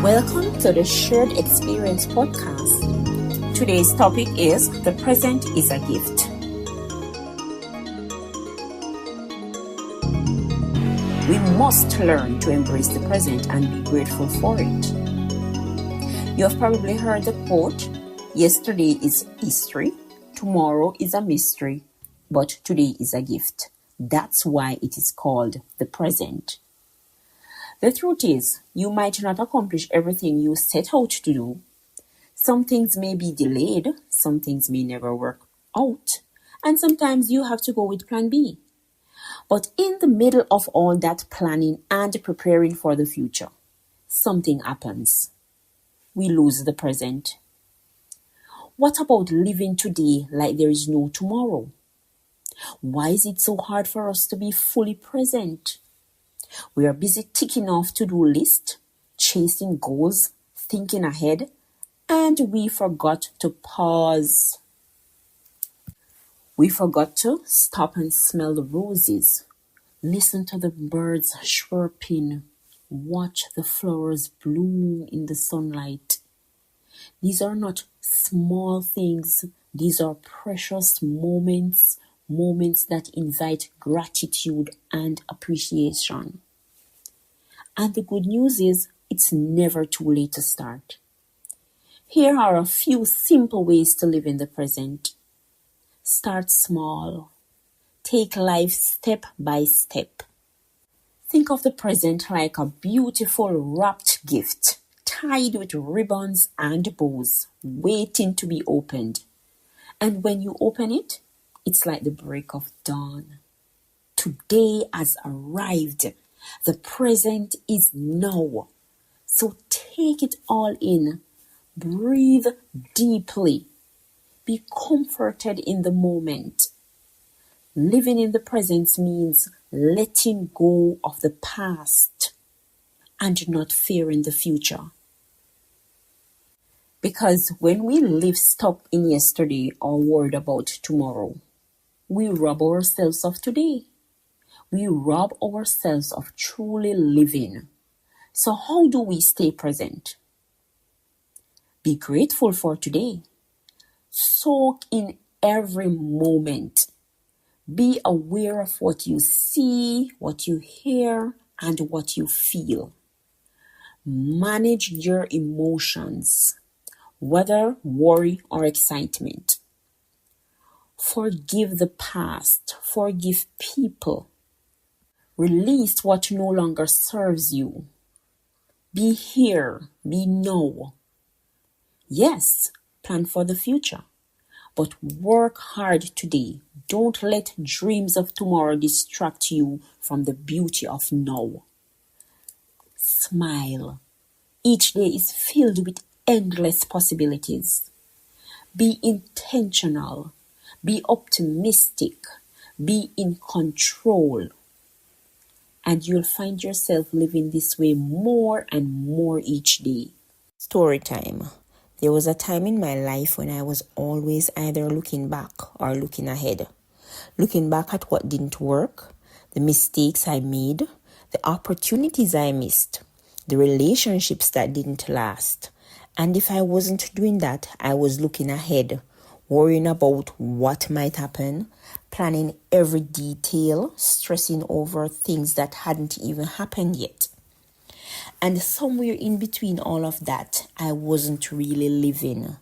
Welcome to the Shared Experience podcast. Today's topic is The Present is a Gift. We must learn to embrace the present and be grateful for it. You have probably heard the quote, yesterday is history, tomorrow is a mystery, but today is a gift. That's why it is called the present. The truth is, you might not accomplish everything you set out to do. Some things may be delayed, some things may never work out, and sometimes you have to go with plan B. But in the middle of all that planning and preparing for the future, something happens. We lose the present. What about living today like there is no tomorrow? Why is it so hard for us to be fully present? We are busy ticking off to-do lists, chasing goals, thinking ahead, and we forgot to pause. We forgot to stop and smell the roses, listen to the birds chirping, watch the flowers bloom in the sunlight. These are not small things. These are precious moments that invite gratitude and appreciation. And the good news is, it's never too late to start. Here are a few simple ways to live in the present. Start small. Take life step by step. Think of the present like a beautiful wrapped gift, tied with ribbons and bows, waiting to be opened. And when you open it, it's like the break of dawn. Today has arrived. The present is now. So take it all in. Breathe deeply. Be comforted in the moment. Living in the present means letting go of the past and not fearing the future. Because when we live stuck in yesterday or worried about tomorrow, we rob ourselves of today. We rob ourselves of truly living. So how do we stay present? Be grateful for today. Soak in every moment. Be aware of what you see, what you hear, and what you feel. Manage your emotions, whether worry or excitement. Forgive the past. Forgive people. Release what no longer serves you. Be here. Be now. Yes, plan for the future, but work hard today. Don't let dreams of tomorrow distract you from the beauty of now. Smile. Each day is filled with endless possibilities. Be intentional. Be optimistic. Be in control. And you'll find yourself living this way more and more each day. Story time. There was a time in my life when I was always either looking back or looking ahead. Looking back at what didn't work, the mistakes I made, the opportunities I missed, the relationships that didn't last. And if I wasn't doing that, I was looking ahead, worrying about what might happen, planning every detail, stressing over things that hadn't even happened yet. And somewhere in between all of that, I wasn't really living.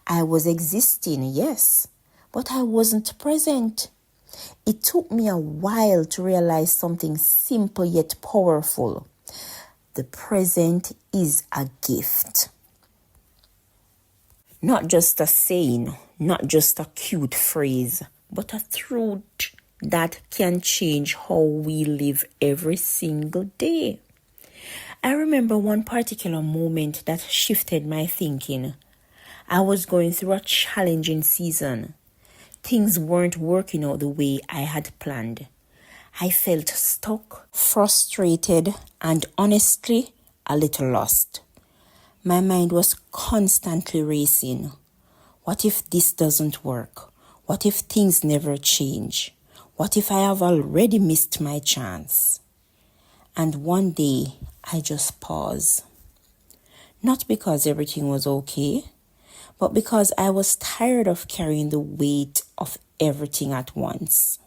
I was existing, yes, but I wasn't present. It took me a while to realize something simple yet powerful. The present is a gift. Not just a saying, not just a cute phrase, but a truth that can change how we live every single day. I remember one particular moment that shifted my thinking. I was going through a challenging season. Things weren't working out the way I had planned. I felt stuck, frustrated, and honestly, a little lost. My mind was constantly racing. What if this doesn't work? What if things never change? What if I have already missed my chance? And one day, I just paused. Not because everything was okay, but because I was tired of carrying the weight of everything at once.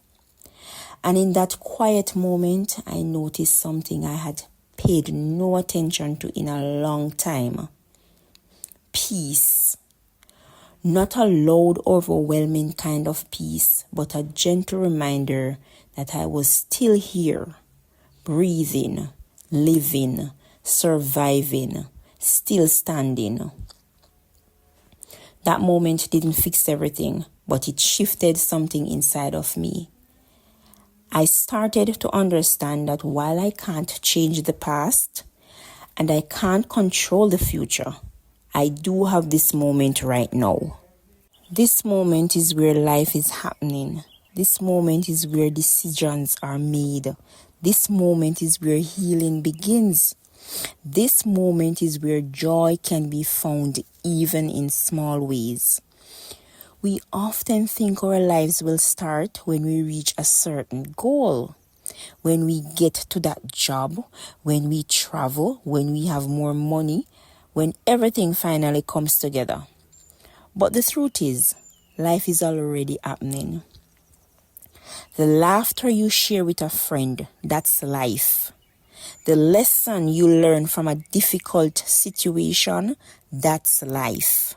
And in that quiet moment, I noticed something I had paid no attention to in a long time. Peace. Not a loud, overwhelming kind of peace, but a gentle reminder that I was still here, breathing, living, surviving, still standing. That moment didn't fix everything, but it shifted something inside of me. I started to understand that while I can't change the past and I can't control the future, I do have this moment right now. This moment is where life is happening. This moment is where decisions are made. This moment is where healing begins. This moment is where joy can be found even in small ways. We often think our lives will start when we reach a certain goal. When we get to that job, when we travel, when we have more money, when everything finally comes together. But the truth is, life is already happening. The laughter you share with a friend, that's life. The lesson you learn from a difficult situation, that's life.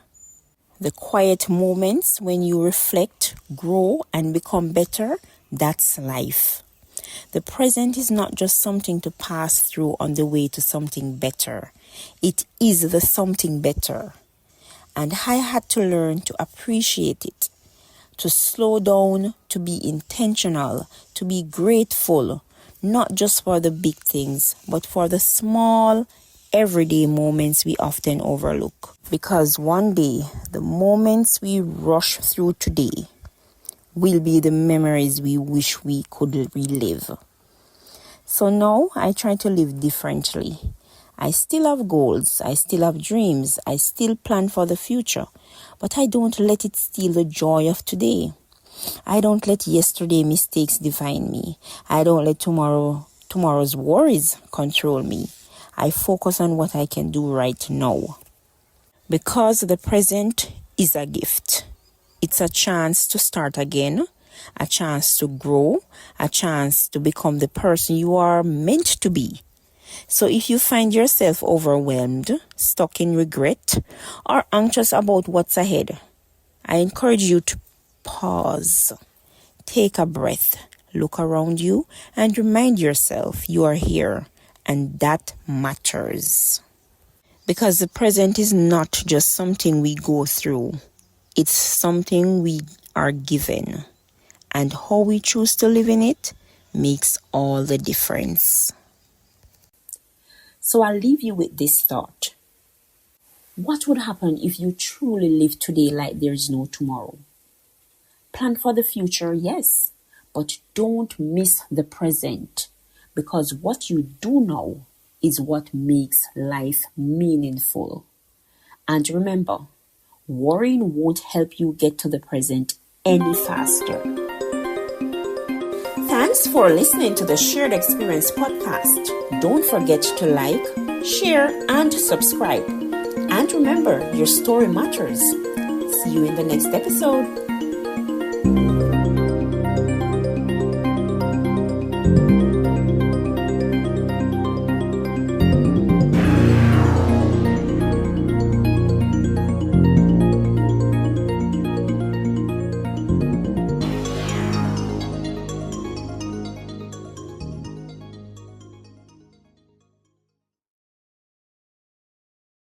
The quiet moments when you reflect, grow, and become better, that's life. The present is not just something to pass through on the way to something better. It is the something better. And I had to learn to appreciate it, to slow down, to be intentional, to be grateful, not just for the big things, but for the small, everyday moments we often overlook. Because one day, the moments we rush through today will be the memories we wish we could relive. So now I try to live differently. I still have goals, I still have dreams, I still plan for the future, but I don't let it steal the joy of today. I don't let yesterday's mistakes define me. I don't let tomorrow's worries control me. I focus on what I can do right now. Because the present is a gift. It's a chance to start again, a chance to grow, a chance to become the person you are meant to be. So if you find yourself overwhelmed, stuck in regret, or anxious about what's ahead, I encourage you to pause, take a breath, look around you, and remind yourself you are here, and that matters. Because the present is not just something we go through, it's something we are given, and how we choose to live in it makes all the difference. So I'll leave you with this thought. What would happen if you truly live today like there's no tomorrow? Plan for the future, yes, but don't miss the present, because what you do now is what makes life meaningful. And remember, worrying won't help you get to the present any faster. Thanks for listening to the Shared Experience podcast. Don't forget to like, share, and subscribe. And remember, your story matters. See you in the next episode.